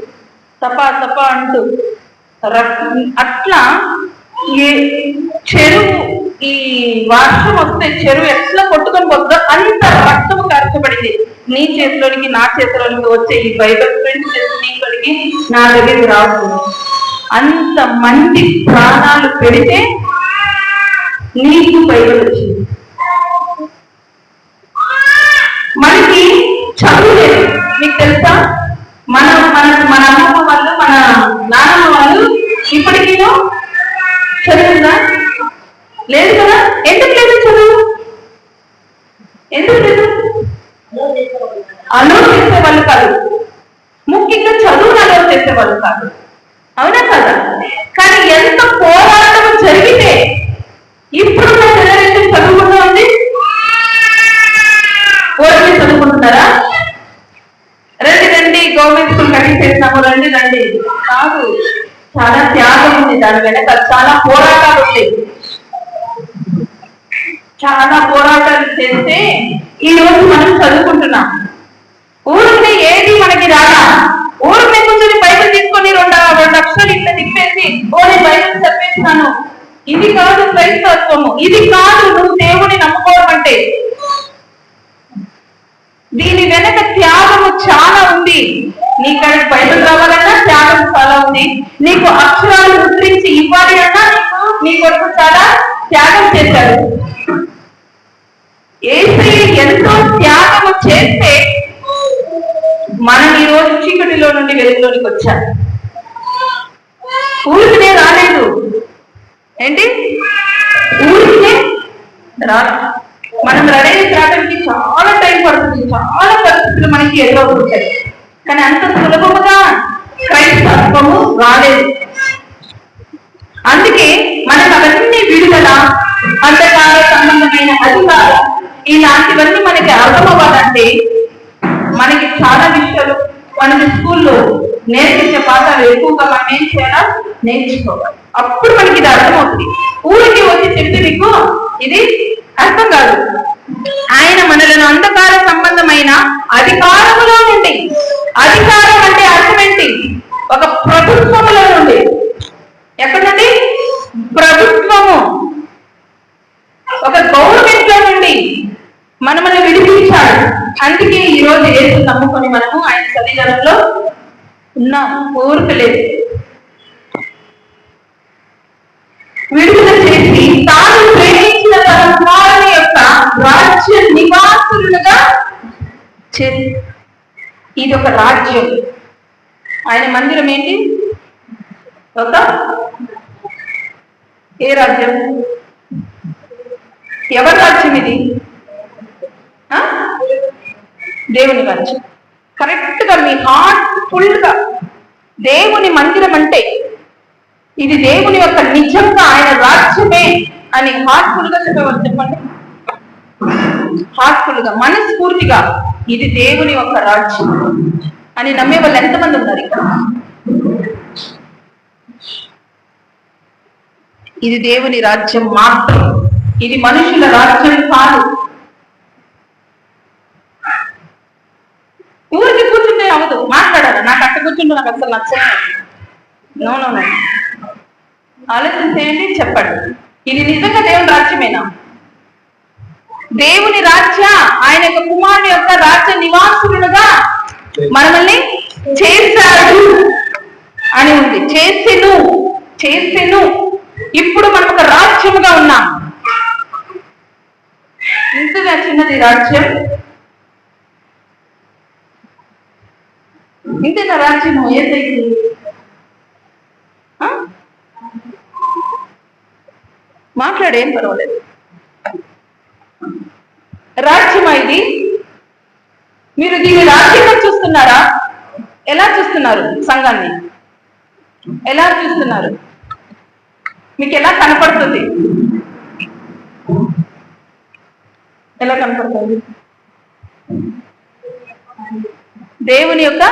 తప్ప తప్ప అంటూ అట్లా చెరువు, ఈ వర్షం వస్తే చెరువు ఎట్లా కొట్టుకొని పోతుందో అంత రక్తము కరచబడింది నీ చేతిలోనికి నా చేతిలోనికి వచ్చే ఈ బైబిల్ ప్రింట్ చేసి నీలోనికి నా దగ్గరికి రావుతుంది. అంత మంది ప్రాణాలు పెడితే నీకు బైబిల్ వచ్చింది. మనకి చదువు లేదు, మీకు తెలుసా? మన అమ్మమ్మ వాళ్ళు, మన నాన్నమ్మ వాళ్ళు ఇప్పటికీ చదువుందా? లేదు కదా. ఎందుకు లేదు చదువు? ఎందుకు లేదు? అలో చేసేవాళ్ళు కాదు, ముఖ్యంగా చదువును అలో చేసేవాళ్ళు కాదు, అవునా కదా? కానీ ఎంత పోరాటం జరిగితే ఇప్పుడున్న జనరేషన్ చదువుకుంటూ ఉంది. ఓడిపోయి చదువుకుంటున్నారా? రండి గవర్నమెంట్ స్కూల్ కటింగ్ చేసినాము, రండి కాదు. చాలా త్యాగం ఉంది దాని వెనక, చాలా పోరాటాలు ఉంటాయి. చాలా పోరాటాలు చేస్తే ఈ రోజు మనం చదువుకుంటున్నాం. ఊరికే ఏది మనకి రాదా? ఊరికే కూర్చొని బైబిల్ తీసుకొని రెండు అక్షరాలు ఇట్లా తిప్పేసి నేను బైబిల్ చదివేస్తాను, ఇది కాదు క్రైస్తవత్వము, ఇది కాదు నువ్వు దేవుని నమ్ముకోవడం అంటే. దీని వెనక త్యాగము చాలా ఉంది. నీకు బైబిల్ రావాలన్నా త్యాగం చాలా ఉంది. నీకు అక్షరాలు ముద్రించి ఇవ్వాలి అన్నా నీ కొరకు చాలా త్యాగం చేశాడు. యేసయ్య ఎంతో త్యాగము చేస్తే మనం ఈ రోజు చీకటిలో నుండి వెలుగులోనికి వచ్చాం. ఊరికినే రాలేదు. ఏంటి? ఊరికినే రా. మనం రెడీ రావడానికి చాలా టైం పడుతుంది, చాలా పరిస్థితులు మనకి ఎదురవుతుంటాయి. కానీ అంత సులభముగా క్రైస్తవత్వము రాలేదు. అందుకే మనకు అవన్నీ విడుదల, అంధకార సంబంధమైన అధికారం, ఇలాంటివన్నీ మనకి అర్థమవ్వాలంటే మనకి చాలా విషయాలు మనకి స్కూల్లో నేర్పించే పాఠాలు ఎక్కువగా మనం ఏం చేయాలా? నేర్చుకోవాలి. అప్పుడు మనకి ఇది అర్థమవుతుంది. ఊరికి వచ్చి చెప్తే మీకు ఇది అర్థం కాదు. ఆయన మనలను అంధకార సంబంధమైన అధికారములో నుండి, అధికారం అంటే అర్థం ఏంటి? ఒక ప్రభుత్వములో నుండి. ఎక్కడ నుండి? ప్రభుత్వము, ఒక గవర్నమెంట్ లో నుండి మనల్ని విడిపించాడు. అందుకే ఈ రోజు యేసు నమ్ముకొని మనము ఆయన సన్నిధానంలో ఉన్నాం. ఊరుకలేదు. విడుదల చేసి తాను ప్రేమించిన తన కుమారుని యొక్క రాజ్య నివాసులుగా ఇది ఒక రాజ్యం. ఆయన మందిరం ఏంటి? ఒక ఏ రాజ్యం? ఎవరి రాజ్యం ఇది? దేవుని రాజ్యం. కరెక్ట్ గా మీ హార్ట్ ఫుల్ గా దేవుని మందిరం అంటే ఇది దేవుని యొక్క నిజంగా ఆయన రాజ్యమే అని హార్ట్ఫుల్ గా చెప్పేవాళ్ళు. చెప్పండి, హార్ట్ఫుల్ గా మనస్ఫూర్తిగా ఇది దేవుని యొక్క రాజ్యం అని నమ్మే వాళ్ళు ఎంతమంది ఉన్నారు ఇక్కడ? ఇది దేవుని రాజ్యం మాత్రం, ఇది మనుషుల రాజ్యం కాదు. ఊరికి కూర్చుంటే అవదు, మాట్లాడాలి. నాకు అక్కడ కూర్చుంటే నాకు అసలు నచ్చదు. నో నో నో, ఆలోచన చేయండి, చెప్పండి, ఇది నిజంగా దేవుని రాజ్యమేనా? దేవుని రాజ్య ఆయన యొక్క కుమారుని యొక్క రాజ్య నివాసులుగా మనల్ని చేశాడు అని ఉంది. చేసెను ఇప్పుడు మనం ఒక రాజ్యముగా ఉన్నాం. ఇంతగా చిన్నది రాజ్యం, ఇంతేనా రాజ్యము? ఏదైతే మాట్లాడేం పర్వాలేదు. రాజ్యమా ఇది? మీరు దీన్ని రాజ్యంగా చూస్తున్నారా? ఎలా చూస్తున్నారు? సంఘాన్ని ఎలా చూస్తున్నారు? మీకు ఎలా కనపడుతుంది? ఎలా కనపడుతుంది? దేవుని యొక్క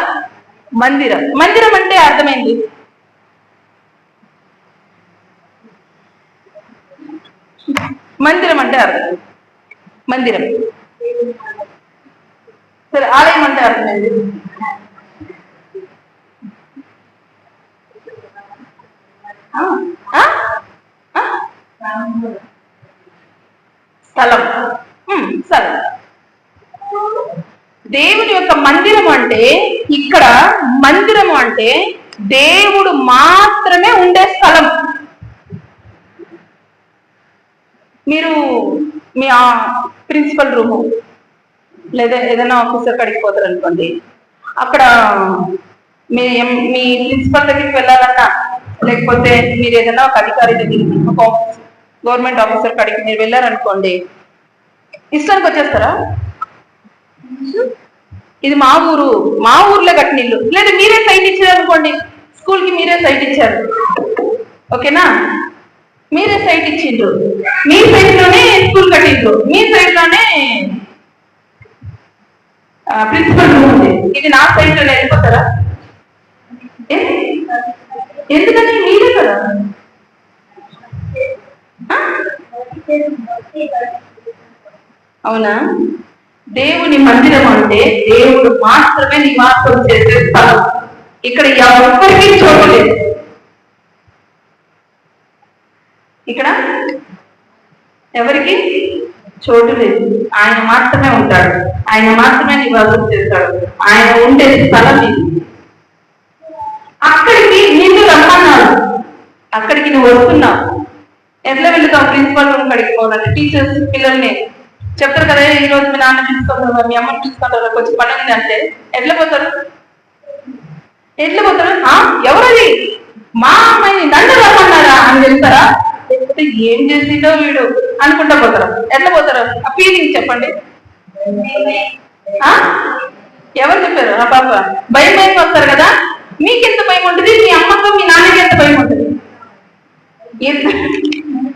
మందిరం. మందిరం అంటే అర్థమైంది. మందిరం అంటే అర్థం, మందిరం. సరే, ఆలయం అంటే అర్థమైంది. స్థలం, స్థలం. దేవుని యొక్క మందిరం అంటే ఇక్కడ మందిరం అంటే దేవుడు మాత్రమే ఉండే స్థలం. మీరు మీ ప్రిన్సిపల్ రూము లేదా ఏదైనా ఆఫీసర్ కాడికి పోతారు అనుకోండి, అక్కడ మీ ప్రిన్సిపల్ దగ్గరికి వెళ్ళాలన్నా, లేకపోతే మీరు ఏదైనా ఒక అధికారి దగ్గరికి, ఒక గవర్నమెంట్ ఆఫీసర్ కాడికి మీరు వెళ్ళారనుకోండి, ఇష్టానికి వచ్చేస్తారా? ఇది మా ఊరు, మా ఊర్లో కట్టిన ఇల్లు, లేదా మీరే సైట్ ఇచ్చారు అనుకోండి, స్కూల్కి మీరే సైట్ ఇచ్చారు, ఓకేనా, మీరే సైట్ ఇచ్చిండ్రు, మీ సైట్ లోనే స్కూల్ కట్టిండ్రు, మీ సైట్ లోనే ప్రిన్సిపల్ రూమ్ ఉంది, ఇది నా సైట్ లోనే వెళ్ళిపోతారా? ఎందుకని? మీరే కదా. అవునా? దేవుని మందిరం అంటే దేవుడు మాత్రమే నివాసం చేసే స్థలం. ఇక్కడ ఎవరికి చోటు లేదు. ఇక్కడ ఎవరికి చోటు లేదు. ఆయన మాత్రమే ఉంటాడు, ఆయన మాత్రమే నివాసం చేస్తాడు. ఆయన ఉండే స్థలం ఇది. అక్కడికి నిన్ను రమ్మన్నాడు, అక్కడికి నువ్వు వస్తున్నావు. ఎట్లా వెళ్తావు? ప్రిన్సిపల్ రూమ్ కడిగి పోవాలంటే టీచర్స్ పిల్లల్ని చెప్తారు కదా, ఈ రోజు మీ నాన్న చూసుకుంటారు, మీ అమ్మని చూసుకుంటారు, కొంచెం పని ఉంది అంటే ఎట్లా పోతారు? ఎవరది? మా అమ్మాయిని నన్ను రమ్మన్నారా అని చెప్తారా? లేకపోతే ఏం చేసిండో వీడు అనుకుంటా పోతారు. ఎట్లా పోతారు? ఆ ఫీలింగ్ చెప్పండి. ఎవరు చెప్పారు? ఆ పాప భయం వస్తారు కదా. మీకెంత భయం ఉంటుంది? మీ అమ్మకు మీ నాన్నకి ఎంత భయం ఉంటుంది?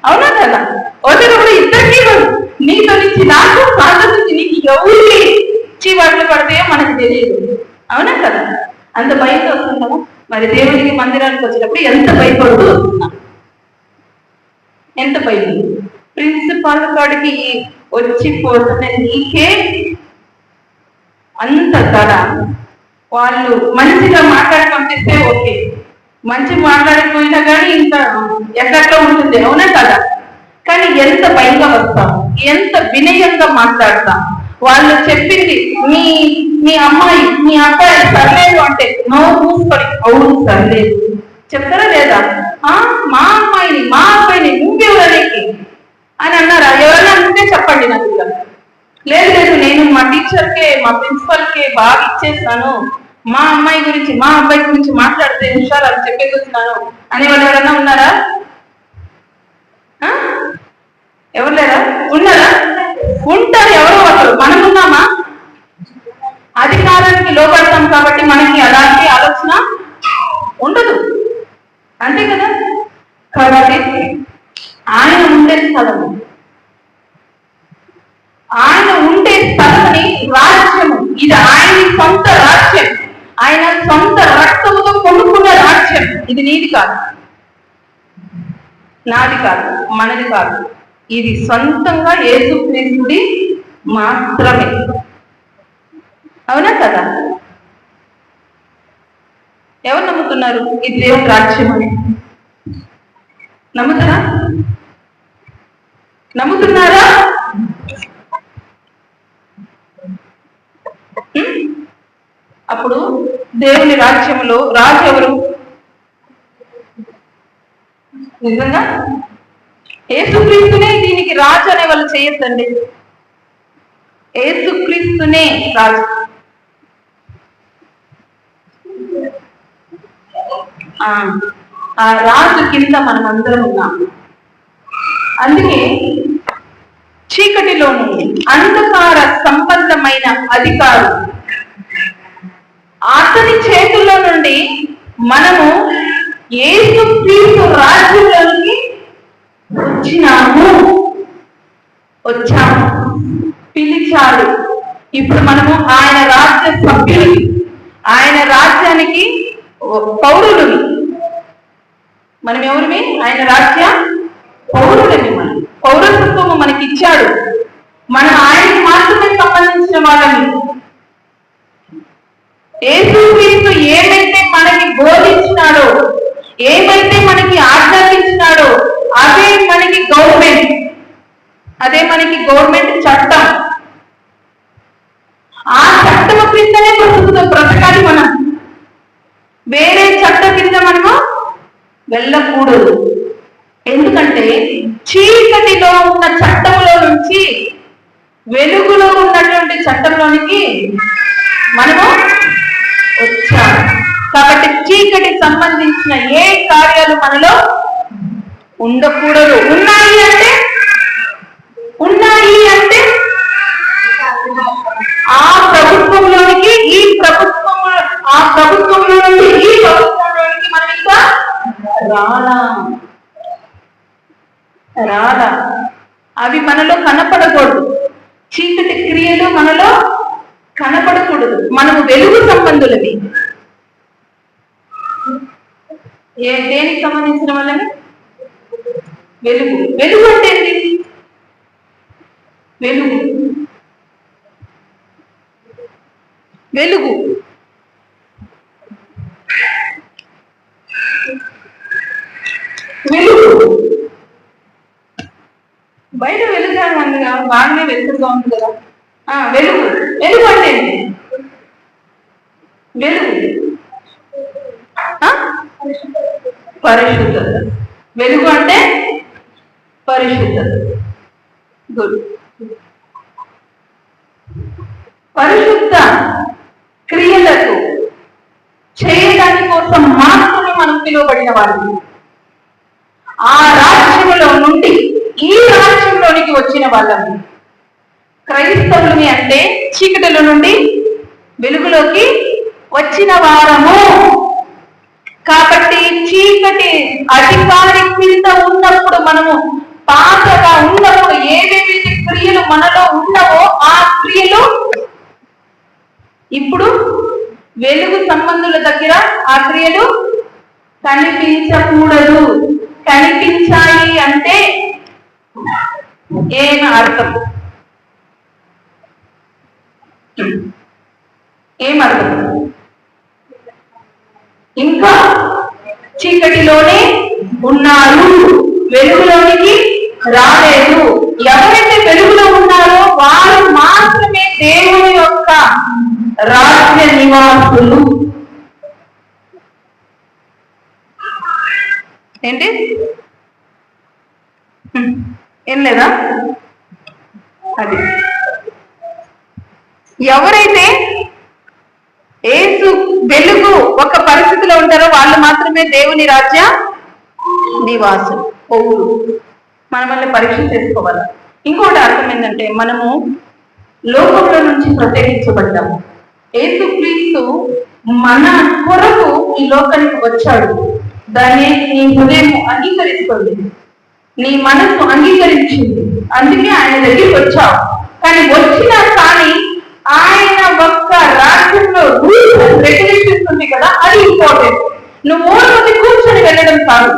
అవునా కదా? ఒకరు ఇద్దరికి, నీతో నుంచి నాకు, వాళ్ళ నుంచి నీకు ఎవరికి చీవాట్లు పడితే మనకు తెలియదు. అవునా కదా? అంత భయంతో వస్తుంది కదా. మరి దేవుడికి మందిరానికి వచ్చేటప్పుడు ఎంత భయపడుతూ వస్తున్నాం, ఎంత భయం. ప్రిన్సిపాల్ కాడికి వచ్చిపోతున్న నీకే అంత తడ. వాళ్ళు మంచిగా మాట్లాడి పంపిస్తే ఓకే, మంచి మాట్లాడిపోయినా కానీ ఇంత ఎక్కట్లో ఉంటుంది. అవునా కదా? కానీ ఎంత భయంగా వస్తాం, ఎంత వినయంగా మాట్లాడతాం. వాళ్ళు చెప్పింది మీ అమ్మాయి మీ అబ్బాయి సర్లేదు అంటే నో మూసుకొని అవును సర్లేదు చెప్తారా లేదా? మా అమ్మాయిని మా అబ్బాయిని నువ్వెవరికి అని అన్నారా? ఎవరైనా ఉంటే చెప్పండి నాకు. లేదు లేదు, నేను మా టీచర్కే మా ప్రిన్సిపల్కే బాగా ఇచ్చేస్తాను, మా అమ్మాయి గురించి మా అబ్బాయి గురించి మాట్లాడితే విషయాలు అది చెప్పేసి వచ్చినాను అనే వాళ్ళు ఎవరైనా ఉన్నారా? ఎవరు లేరా? ఉన్నారా? ఉంటారు ఎవరో ఒకరు. మనం ఉన్నామా? అధికారానికి లోపడతాం కాబట్టి మనకి అలాంటి ఆలోచన ఉండదు, అంతే కదా. కాబట్టి ఆయన ఉండే స్థలము, ఆయన ఉండే స్థలమని రాజ్యము, ఇది ఆయన సొంత రాజ్యం, ఆయన సొంత రక్తముతో కొనుక్కున్న రాజ్యం. ఇది నీది కాదు, నాది కాదు, మనది కాదు. ఇది సొంతంగా యేసుక్రీస్తుడి మాత్రమే. అవునా కదా? ఎవరు నమ్ముతున్నారు ఈ దేవుని రాజ్యం అని? నమ్ముతారా? నమ్ముతున్నారా? అప్పుడు దేవుని రాజ్యంలో రాజు ఎవరు? నిజంగా యేసుక్రీస్తునే దీనికి రాజు అనే వాళ్ళు చేయొద్దండి. యేసుక్రీస్తునే రాజు. ఆ రాజు కింద మనం అందరం ఉన్నాం. అందుకే చీకటిలో నుండి అంధకార సంబంధమైన అధికారం అతని చేతుల్లో నుండి మనము యేసుక్రీస్తు రాజ్యంలోకి వచ్చాము. పిలిచాడు. ఇప్పుడు మనము ఆయన రాజ్య సభ్యులు, ఆయన రాజ్యానికి పౌరులు. మనం ఎవరిమి? ఆయన రాజ్య పౌరులని. మనం పౌరసత్వము మనకి ఇచ్చాడు. మనం ఆయనకి మాత్రమే సంబంధించిన వాళ్ళని. యేసుక్రీస్తు ఏమైతే మనకి బోధించినాడో, ఏమైతే మనకి ఆజ్ఞాపించినాడో అదే మనకి గవర్నమెంట్, అదే మనకి గవర్నమెంట్ చట్టం. ఆ చట్టం క్రిందనే బ్రతకాలి మనం. వేరే చట్టం కింద మనము వెళ్ళకూడదు. ఎందుకంటే చీకటిలో ఉన్న చట్టంలో నుంచి వెలుగులో ఉన్నటువంటి చట్టంలోనికి మనము వచ్చాము. కాబట్టి చీకటికి సంబంధించిన ఏ కార్యాలు మనలో ఉండకూడదు. ఉన్నాయి అంటే ఆ ప్రభుత్వంలోనికి, ఈ ప్రభుత్వం, ఆ ప్రభుత్వంలో నుండి ఈ ప్రభుత్వంలోనికి మనం ఇంకా రాలా. అవి మనలో కనపడకూడదు. చీకటి క్రియలు మనలో కనపడకూడదు. మనము వెలుగు సంబంధులవి. దేనికి సంబంధించిన వాళ్ళని? వెలుగు. వెలుగు అంటే ఏంటి? వెలుగు వెలుగు వెలుగు బయట వెలుగుగా ఉందిగా, బాగానే వెలుగుగా ఉంది కదా. వెలుగు. వెలుగు అంటే ఏంటి? వెలుగు పరిశుద్ధత. వెలుగు అంటే పరిశుద్ధత. గుడ్. పరిశుద్ధ క్రియలకు చేయడానికి కోసం మాత్రమే మనం పిలువబడిన వాళ్ళు. ఆ రాజ్యంలో నుండి ఈ రాజ్యంలోనికి వచ్చిన వాళ్ళని క్రైస్తవులని అంటే చీకటిల నుండి వెలుగులోకి వచ్చిన వారము. కాబట్టి చీకటి అధికారి కింద ఉన్నప్పుడు, మనము పాతగా ఉన్నప్పుడు ఏవేవి క్రియలు మనలో ఉన్నవో ఆ క్రియలు ఇప్పుడు వెలుగు సంబంధుల దగ్గర ఆ క్రియలు కనిపించకూడదు. కనిపించాయి అంటే ఏమి అర్థం? ఏమర్థం? ఇంకా చీకటిలోనే ఉన్నారు, వెలుగులోనికి రాలేదు. ఎవరైతే వెలుగులో ఉన్నారో వారు మాత్రమే దేవుని యొక్క రాజ్య నివాసులు. ఏంటి? ఏం లేదా? అది ఎవరైతే యేసు రాజ్యంలో ఉంటారో వాళ్ళు మాత్రమే దేవుని రాజ్య నివాసులు, పౌరులు. మనల్ని పరీక్ష చేసుకోవాలి. ఇంకోటి అర్థం ఏంటంటే, మనము లోకంలో నుంచి ప్రత్యేకించబడ్డాము. యేసుక్రీస్తు మన కొరకు ఈ లోకానికి వచ్చాడు. దాన్ని నీ హృదయం అంగీకరిస్తుంది, నీ మనసు అంగీకరించింది, అందుకే ఆయన దగ్గరికి వచ్చావు. కానీ వచ్చినా కానీ ఆయన ఒక్క రాజ్యంలో రూల్స్ అండ్ రెగ్యులేషన్స్ ఉంది కదా, అది ఇంపార్టెంట్. నువ్వు ఓడి కూర్చొని వెళ్ళడం కాదు,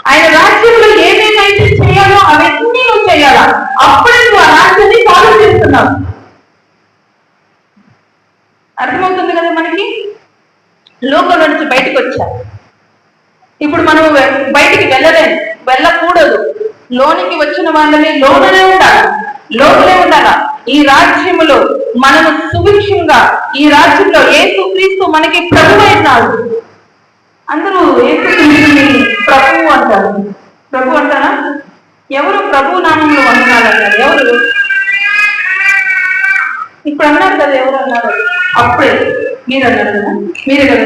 ఆయన రాజ్యంలో ఏమేమైతే చేయాలో అవన్నీ నువ్వు చేయాలా. అప్పుడే నువ్వు ఆ రాజ్యాన్ని ఫాలో చేస్తున్నావు. అర్థమవుతుంది కదా మనకి? లోకంలో నుంచి బయటకు వచ్చా. ఇప్పుడు మనం బయటికి వెళ్ళకూడదు. లోనికి వచ్చిన వాళ్ళని లోననే ఉండాలా. ఈ రాజ్యములో మనము సుభిక్షంగా, ఈ రాజ్యంలో యేసుక్రీస్తు మనకి ప్రభు అయినాడు. అందరూ యేసుక్రీస్తుని ప్రభు అంటారు. ప్రభు అంటారా? ఎవరు ప్రభు నామంలో వందనాలన్నారు? ఎవరు? ఇప్పుడు అన్నారు కదా, ఎవరు అన్నారు? అప్పుడే మీరు అన్నారు కదా, మీరే కదా,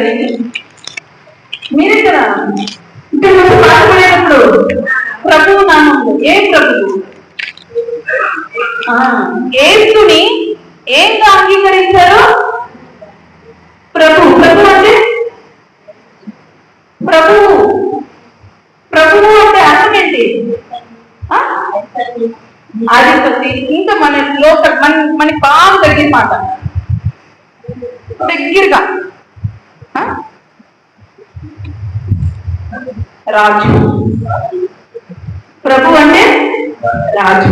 మీరే కదా. అంటే మనం బాధపడేటప్పుడు ప్రభు నామంలో, ఏ ప్రభువు? యేసుని ఏంగా అంగీకరించారు? ప్రభు. ప్రభు అంటే ప్రభువు అంటే అర్థం ఏంటి? అధిపతి. ఇంకా మన మనకి బాగా దగ్గర మాట, దగ్గరగా రాజు. ప్రభు అంటే రాజు.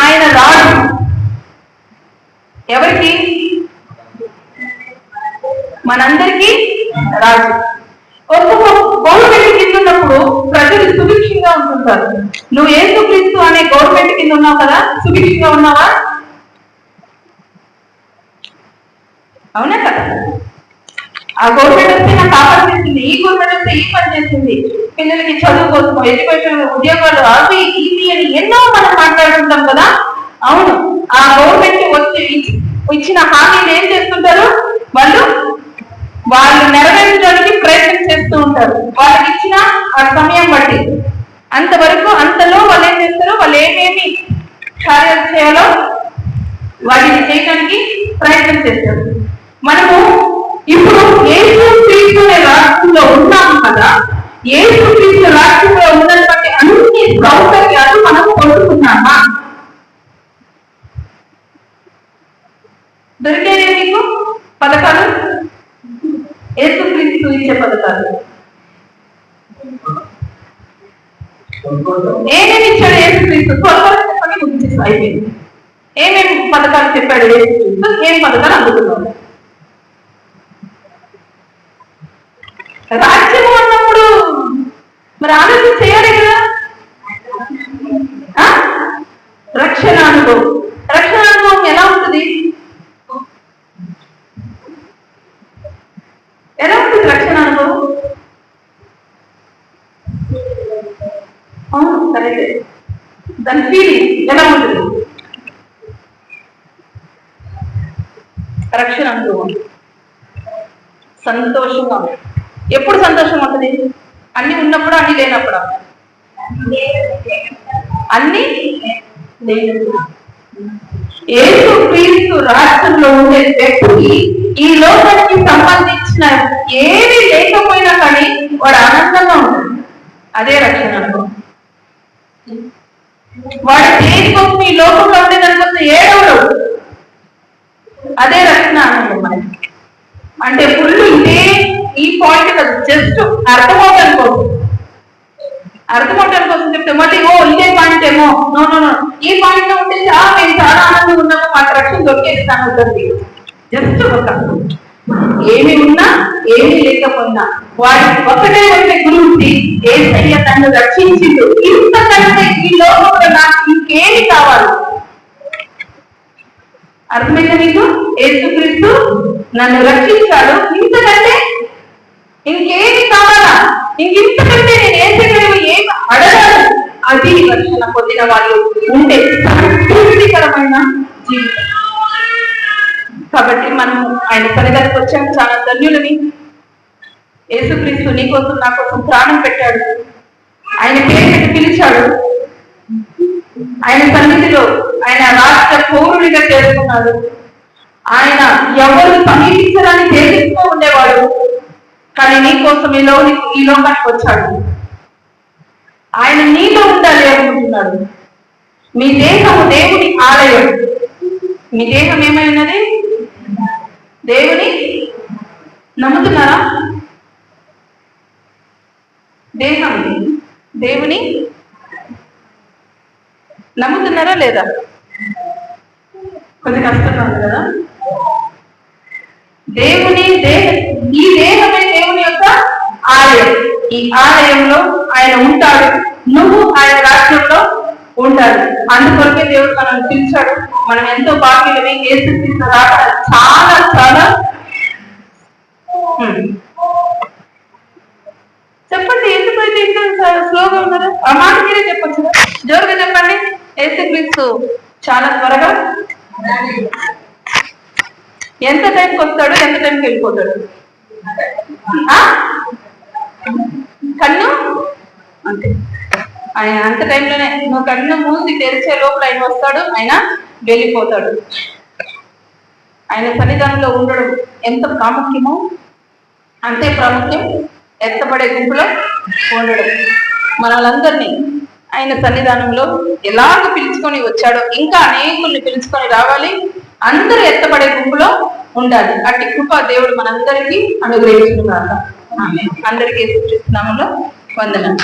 ఆయన రాజు ఎవరికి? మనందరికీ రాజు. ఒక్కొక్క గవర్నమెంట్ కింద ఉన్నప్పుడు ప్రజలు సుభిక్షంగా ఉంటుంటారు. నువ్వు యేసుక్రీస్తు అనే గవర్నమెంట్ కింద ఉన్నావు కదా, సుభిక్షంగా ఉన్నావా? అవునా కదా? ఆ గవర్నమెంట్ వస్తే నాకు ఆఫర్ చేసింది, ఈ గవర్నమెంట్ వస్తే ఈ పని చేసింది, పిల్లలకి చదువు కోసం, ఎడ్యుకేషన్, ఉద్యోగాలు, అవి ఇవి అని ఎన్నో మనం మాట్లాడుతుంటాం కదా. అవును, ఆ గవర్నమెంట్ వచ్చి ఇచ్చిన హామీలు ఏం చేస్తుంటారు? వాళ్ళు నెరవేర్చడానికి ప్రయత్నం చేస్తూ ఉంటారు. వాళ్ళకి ఇచ్చిన ఆ సమయం బట్టి అంతలో వాళ్ళు ఏం చేస్తారు? వాళ్ళు ఏమేమి కార్యాలు చేయాలో వాటిని చేయడానికి ప్రయత్నం చేస్తారు. మనము ఇప్పుడు యేసుక్రీస్తు రాష్ట్రంలో ఉన్నాము కదా, యేసుక్రీస్తు రాష్ట్రంలో ఉన్నటువంటి అన్ని సౌకర్యాలు మనము పొందుతున్నామా? దొరికేదే మీకు పథకాలు? యేసుక్రీస్తు ఇచ్చే పథకాలు ఏమేమి ఇచ్చాడు యేసుక్రీస్తు? త్వరగా చెప్పండి, ముగించేసి అయిపోయింది. ఏమేమి పథకాలు చెప్పాడు యేసుక్రీస్తు? ఏం పథకాలు అందుకున్నాడు? రాజ్యము అన్నప్పుడు మరి ఆలోచన చేయాలి కదా. రక్షణ అనుభవం ఎలా ఉంటుంది? రక్షణ అనుభవం అవును కరెక్టే. దాని ఫీలింగ్ ఎలా ఉంటుంది? రక్షణ అనుభవం సంతోషంగా. ఎప్పుడు సంతోషం ఉంటుంది? అన్ని ఉన్నప్పుడు, అన్ని లేనప్పుడు. అన్ని లేనప్పుడు. యేసుక్రీస్తు రాష్ట్రంలో ఉండే వ్యక్తికి ఈ లోకానికి సంబంధించిన ఏది లేకపోయినా కానీ వాడు ఆనందంగా ఉంటుంది. అదే రక్షణ అనుభవం. వాడు దేనికోసం ఈ లోకంలో ఉండే దానికోసం ఏడవడు. అదే రక్షణ అనుభవం. అంటే ఫుల్ ఈ పాయింట్ కదా, జస్ట్ అర్థమవడం కోసం చెప్తే మళ్ళీ ఇదే పాయింట్ ఏమో, నో ఈ పాయింట్ లో ఉంటే మేము చాలా ఆనందంగా ఉన్నాము, మాకు రక్షణ దొరికేది దాని ఉంటుంది. జస్ట్ ఒక ఏమి ఉన్నా ఏమి లేకపోయినా వాడికి ఒకటే గురించి యేసయ్య నన్ను రక్షించిండు, ఇంతకంటే ఈ లోకంలో నాకు ఇంకేమి కావాలి? అర్థమైందా మీకు? యేసుక్రీస్తు నన్ను రక్షించాడు, ఇంతకంటే ఇంకేమి కావాలా? ఇంతకంటే నేను ఏం చేయగలను? ఏమి అడగాలి? అది రక్షణ పొందిన వాళ్ళు ఉండే సంతృప్తికరమైన జీవితం. కాబట్టి మనం ఆయన సన్నిధానికి వచ్చాము, చాలా ధన్యులని. యేసుక్రీస్తు నీ కోసం నా కోసం ప్రాణం పెట్టాడు, ఆయన పేరు పెట్టి పిలిచాడు, ఆయన సన్నిధిలో ఆయన రాష్ట్ర పౌరుడిగా చేసుకున్నాడు. ఆయన ఎవరు సమీపించడానికి తేలిస్తూ ఉండేవాడు, కానీ నీ కోసం ఈ లోకానికి వచ్చాడు. ఆయన నీలో ఉండాలి అనుకుంటున్నాడు. మీ దేహము దేవుని ఆలయం. మీ దేహం ఏమైనది? దేవుని నమ్ముతున్నారా? దేహం దేవుని నమ్ముతున్నారా లేదా? కొంచెం కష్టంగా ఉంది కదా. ఈ దేహమే దేవుని యొక్క ఆలయం. ఈ ఆలయంలో ఆయన ఉంటాడు, నువ్వు ఆయన రాజ్యంలో ఉంటాడు. అందుకొరకే దేవుడు మనల్ని పిలిచాడు. మనం ఎంతో బాకీలమే. యేసుక్రీస్తు రాక చాలా చాలా చెప్పండి. ఎందుకైతే ఇంకా స్లోగా ఉన్నారా? ఆ మాట మీరే చెప్పచ్చు, జోరుగా చెప్పండి. యేసుక్రీస్తు చాలా త్వరగా ఎంత టైంకి వస్తాడు, ఎంత టైంకి వెళ్ళిపోతాడు? కన్ను అంతే, ఆయన అంత టైంలోనే. నువ్వు కన్ను మూసి తెరిచే లోపల ఆయన వస్తాడు, ఆయన వెళ్ళిపోతాడు. ఆయన సన్నిధానంలో ఉండడం ఎంత ప్రాముఖ్యమో అంతే ప్రాముఖ్యం ఎత్తపడే గుంపులో ఉండడం. మనలందరినీ ఆయన సన్నిధానంలో ఎలాగ పిలుచుకొని వచ్చాడో ఇంకా అనేకుల్ని పిలుచుకొని రావాలి. అందరూ ఎత్తపడే గుంపులో ఉండాలి. అట్టి కృప దేవుడు మనందరికీ అనుగ్రహించుగాక. అందరికీ యేసుక్రీస్తు నామములో వందనాలు.